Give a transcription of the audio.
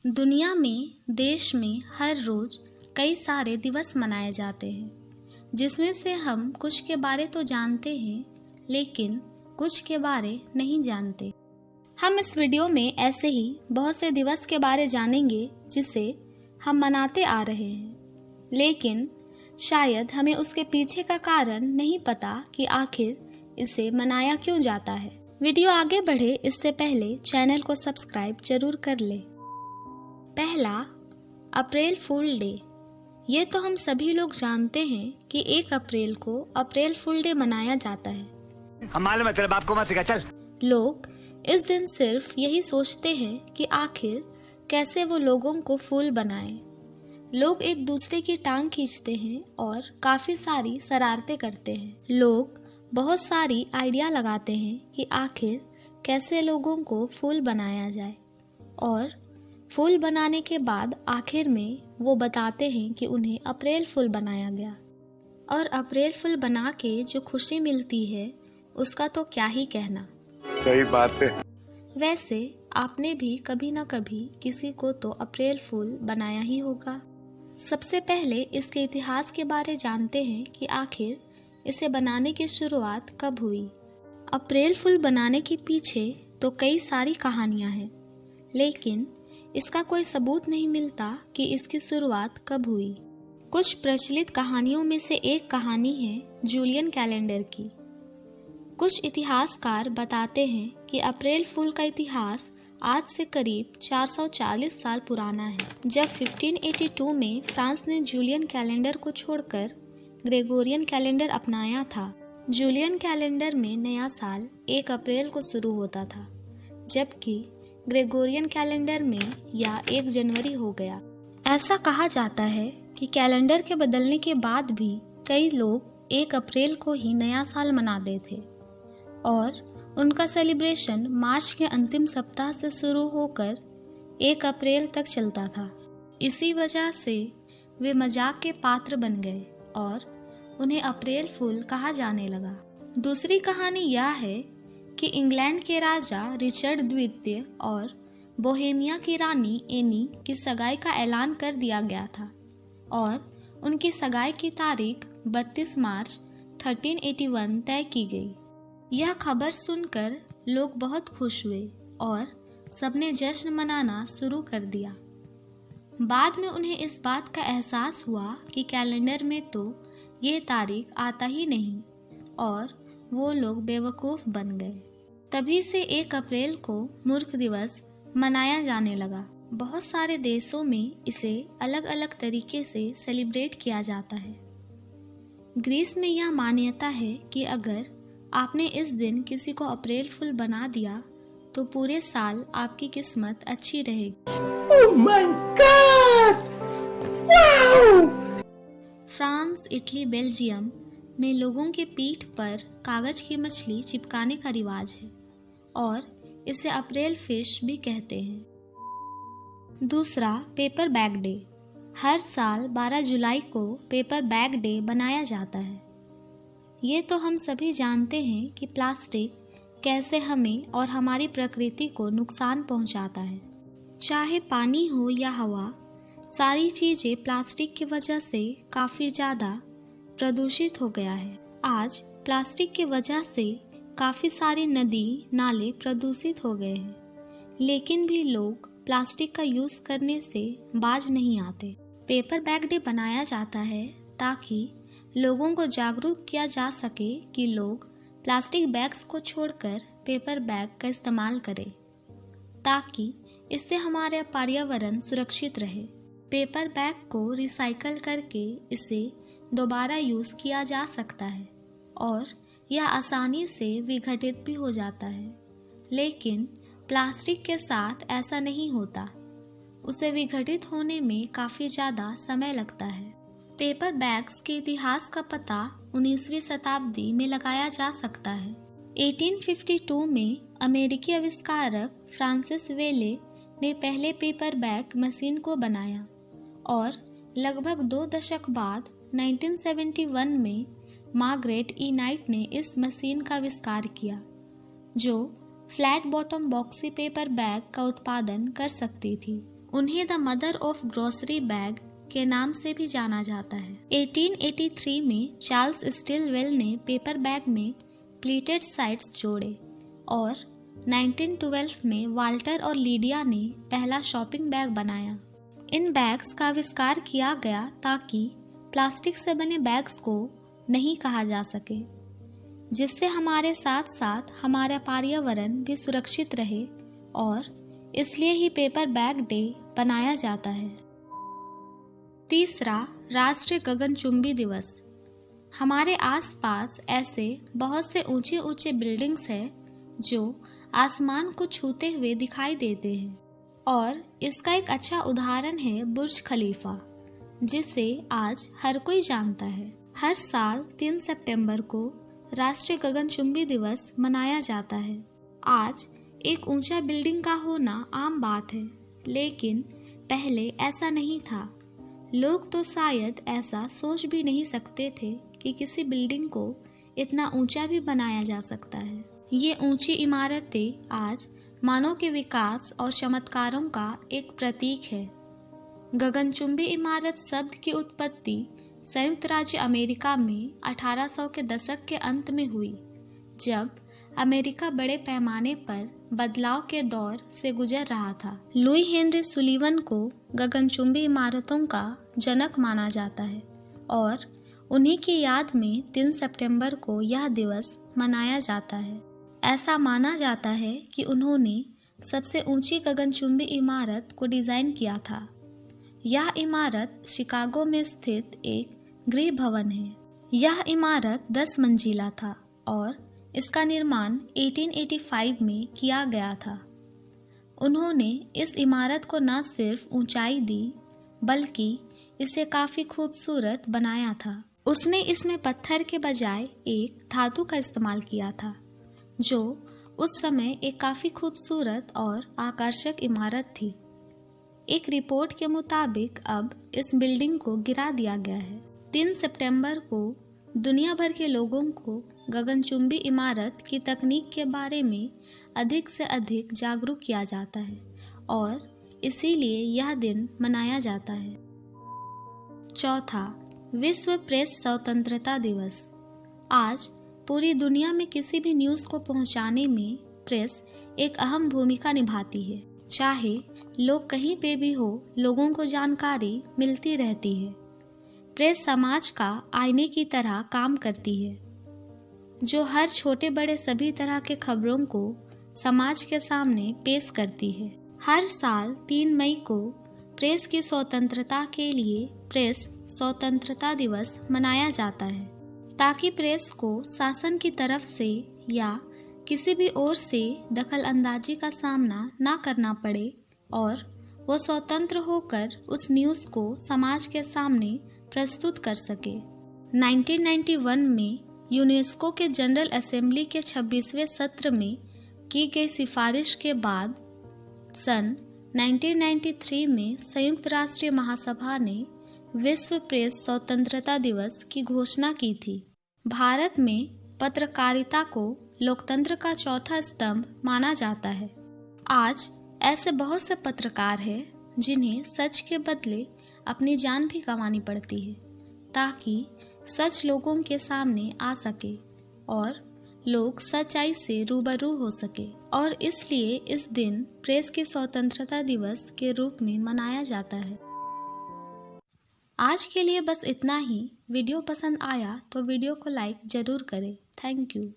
दुनिया में, देश में हर रोज कई सारे दिवस मनाए जाते हैं, जिसमें से हम कुछ के बारे तो जानते हैं, लेकिन कुछ के बारे नहीं जानते। हम इस वीडियो में ऐसे ही बहुत से दिवस के बारे जानेंगे जिसे हम मनाते आ रहे हैं, लेकिन शायद हमें उसके पीछे का कारण नहीं पता कि आखिर इसे मनाया क्यों जाता है। वीडियो आगे बढ़े इससे पहले चैनल को सब्सक्राइब जरूर कर ले। पहला, अप्रैल फूल डे। ये तो हम सभी लोग जानते हैं कि 1 अप्रैल को अप्रैल फूल डे मनाया जाता है। हम मालूम है, तेरे बाप को मत सिखा, चल। लोग इस दिन सिर्फ यही सोचते हैं कि आखिर कैसे वो लोगों को फूल बनाएं। लोग एक दूसरे की टांग खींचते हैं और काफी सारी शरारतें करते हैं। लोग बहुत सारी आइडिया लगाते हैं कि आखिर कैसे लोगों को फूल बनाया जाए, और फूल बनाने के बाद आखिर में वो बताते हैं कि उन्हें अप्रैल फूल बनाया गया। और अप्रैल फूल बना के जो खुशी मिलती है उसका तो क्या ही कहना। सही बात है। वैसे आपने भी कभी न कभी किसी को तो अप्रैल फूल बनाया ही होगा। सबसे पहले इसके इतिहास के बारे जानते हैं कि आखिर इसे बनाने की शुरुआत कब हुई। अप्रैल फूल बनाने के पीछे तो कई सारी कहानियां हैं, लेकिन इसका कोई सबूत नहीं मिलता कि इसकी शुरुआत कब हुई। कुछ प्रचलित कहानियों में से एक कहानी है जूलियन कैलेंडर की। कुछ इतिहासकार बताते हैं कि अप्रैल फूल का इतिहास आज से करीब 440 साल पुराना है, जब 1582 में फ्रांस ने जूलियन कैलेंडर को छोड़कर ग्रेगोरियन कैलेंडर अपनाया था। जूलियन कैलेंडर में नया साल 1 अप्रैल को शुरू होता था, जबकि ग्रेगोरियन कैलेंडर में यह 1 जनवरी हो गया। ऐसा कहा जाता है कि कैलेंडर के बदलने के बाद भी कई लोग 1 अप्रैल को ही नया साल मनाते थे, और उनका सेलिब्रेशन मार्च के अंतिम सप्ताह से शुरू होकर 1 अप्रैल तक चलता था। इसी वजह से वे मजाक के पात्र बन गए और उन्हें अप्रैल फूल कहा जाने लगा। दूसरी कहानी यह है कि इंग्लैंड के राजा रिचर्ड द्वितीय और बोहेमिया की रानी एनी की सगाई का ऐलान कर दिया गया था, और उनकी सगाई की तारीख 32 मार्च 1381 तय की गई। यह खबर सुनकर लोग बहुत खुश हुए और सबने जश्न मनाना शुरू कर दिया। बाद में उन्हें इस बात का एहसास हुआ कि कैलेंडर में तो ये तारीख आता ही नहीं, और वो लोग बेवकूफ़ बन गए। तभी से 1 अप्रैल को मूर्ख दिवस मनाया जाने लगा। बहुत सारे देशों में इसे अलग अलग तरीके से सेलिब्रेट किया जाता है। ग्रीस में यह मान्यता है कि अगर आपने इस दिन किसी को अप्रैल फूल बना दिया तो पूरे साल आपकी किस्मत अच्छी रहेगी। Oh my God! Wow! France, Italy, Belgium में लोगों के पीठ पर कागज की मछली चिपकाने का रिवाज है, और इसे अप्रैल फिश भी कहते हैं। दूसरा, पेपर बैग डे। हर साल 12 जुलाई को पेपर बैग डे बनाया जाता है। ये तो हम सभी जानते हैं कि प्लास्टिक कैसे हमें और हमारी प्रकृति को नुकसान पहुंचाता है। चाहे पानी हो या हवा, सारी चीज़ें प्लास्टिक की वजह से काफ़ी ज़्यादा प्रदूषित हो गया है। आज प्लास्टिक की वजह से काफ़ी सारी नदी नाले प्रदूषित हो गए हैं, लेकिन भी लोग प्लास्टिक का यूज़ करने से बाज नहीं आते। पेपर बैग डे बनाया जाता है ताकि लोगों को जागरूक किया जा सके कि लोग प्लास्टिक बैग्स को छोड़कर पेपर बैग का इस्तेमाल करें, ताकि इससे हमारा पर्यावरण सुरक्षित रहे। पेपर बैग को रिसाइकल करके इसे दोबारा यूज़ किया जा सकता है, और यह आसानी से विघटित भी हो जाता है। लेकिन प्लास्टिक के साथ ऐसा नहीं होता, उसे विघटित होने में काफ़ी ज़्यादा समय लगता है। पेपर बैग्स के इतिहास का पता 19वीं शताब्दी में लगाया जा सकता है। 1852 में अमेरिकी आविष्कारक फ्रांसिस वेले ने पहले पेपर बैग मशीन को बनाया, और लगभग 2 दशक बाद 1971 में मार्गरेट ई नाइट ने इस मशीन का आविष्कार किया, जो flat bottom boxy paper bag का उत्पादन कर सकती थी। उन्हें the mother of grocery bag के नाम से भी जाना जाता है। 1883 में चार्ल्स स्टिलवेल ने पेपर बैग में प्लीटेड साइड्स जोड़े और 1912 में वाल्टर और लीडिया ने पहला शॉपिंग बैग बनाया। इन बैग्स का आविष्कार किया गया ताकि प्लास्टिक से बने बैग्स को नहीं कहा जा सके, जिससे हमारे साथ साथ हमारा पर्यावरण भी सुरक्षित रहे, और इसलिए ही पेपर बैग डे बनाया जाता है। तीसरा, राष्ट्रीय गगनचुंबी दिवस। हमारे आसपास ऐसे बहुत से ऊंचे ऊंचे बिल्डिंग्स हैं जो आसमान को छूते हुए दिखाई देते हैं, और इसका एक अच्छा उदाहरण है बुर्ज खलीफा, जिसे आज हर कोई जानता है। हर साल 3 सितंबर को राष्ट्रीय गगनचुंबी दिवस मनाया जाता है। आज एक ऊंचा बिल्डिंग का होना आम बात है, लेकिन पहले ऐसा नहीं था। लोग तो शायद ऐसा सोच भी नहीं सकते थे कि किसी बिल्डिंग को इतना ऊंचा भी बनाया जा सकता है। ये ऊंची इमारतें आज मानव के विकास और चमत्कारों का एक प्रतीक है। गगनचुंबी इमारत शब्द की उत्पत्ति संयुक्त राज्य अमेरिका में 1800 के दशक के अंत में हुई, जब अमेरिका बड़े पैमाने पर बदलाव के दौर से गुजर रहा था। लुई हेनरी सुलीवन को गगनचुंबी इमारतों का जनक माना जाता है और उन्हीं की याद में 3 सितंबर को यह दिवस मनाया जाता है। ऐसा माना जाता है कि उन्होंने सबसे ऊंची गगनचुंबी इमारत को डिज़ाइन किया था। यह इमारत शिकागो में स्थित एक गृह भवन है। यह इमारत 10 मंजिला था और इसका निर्माण 1885 में किया गया था। उन्होंने इस इमारत को न सिर्फ ऊंचाई दी, बल्कि इसे काफ़ी खूबसूरत बनाया था। उसने इसमें पत्थर के बजाय एक धातु का इस्तेमाल किया था, जो उस समय एक काफ़ी खूबसूरत और आकर्षक इमारत थी। एक रिपोर्ट के मुताबिक अब इस बिल्डिंग को गिरा दिया गया है। 3 सितंबर को दुनिया भर के लोगों को गगनचुंबी इमारत की तकनीक के बारे में अधिक से अधिक जागरूक किया जाता है और इसीलिए यह दिन मनाया जाता है। चौथा, विश्व प्रेस स्वतंत्रता दिवस। आज पूरी दुनिया में किसी भी न्यूज़ को पहुंचाने में प्रेस एक अहम भूमिका निभाती है। चाहे लोग कहीं पे भी हो, लोगों को जानकारी मिलती रहती है। प्रेस समाज का आईने की तरह काम करती है, जो हर छोटे बड़े सभी तरह के खबरों को समाज के सामने पेश करती है। हर साल 3 मई को प्रेस की स्वतंत्रता के लिए प्रेस स्वतंत्रता दिवस मनाया जाता है, ताकि प्रेस को शासन की तरफ से या किसी भी ओर से दखल अंदाजी का सामना ना करना पड़े और वो स्वतंत्र होकर उस न्यूज़ को समाज के सामने प्रस्तुत कर सके। 1991 में यूनेस्को के जनरल असेंबली के 26वें सत्र में की गई सिफारिश के बाद सन 1993 में संयुक्त राष्ट्र महासभा ने विश्व प्रेस स्वतंत्रता दिवस की घोषणा की थी। भारत में पत्रकारिता को लोकतंत्र का चौथा स्तंभ माना जाता है। आज ऐसे बहुत से पत्रकार हैं जिन्हें सच के बदले अपनी जान भी गंवानी पड़ती है, ताकि सच लोगों के सामने आ सके और लोग सच्चाई से रूबरू हो सके, और इसलिए इस दिन प्रेस के स्वतंत्रता दिवस के रूप में मनाया जाता है। आज के लिए बस इतना ही। वीडियो पसंद आया तो वीडियो को लाइक ज़रूर करें। Thank you.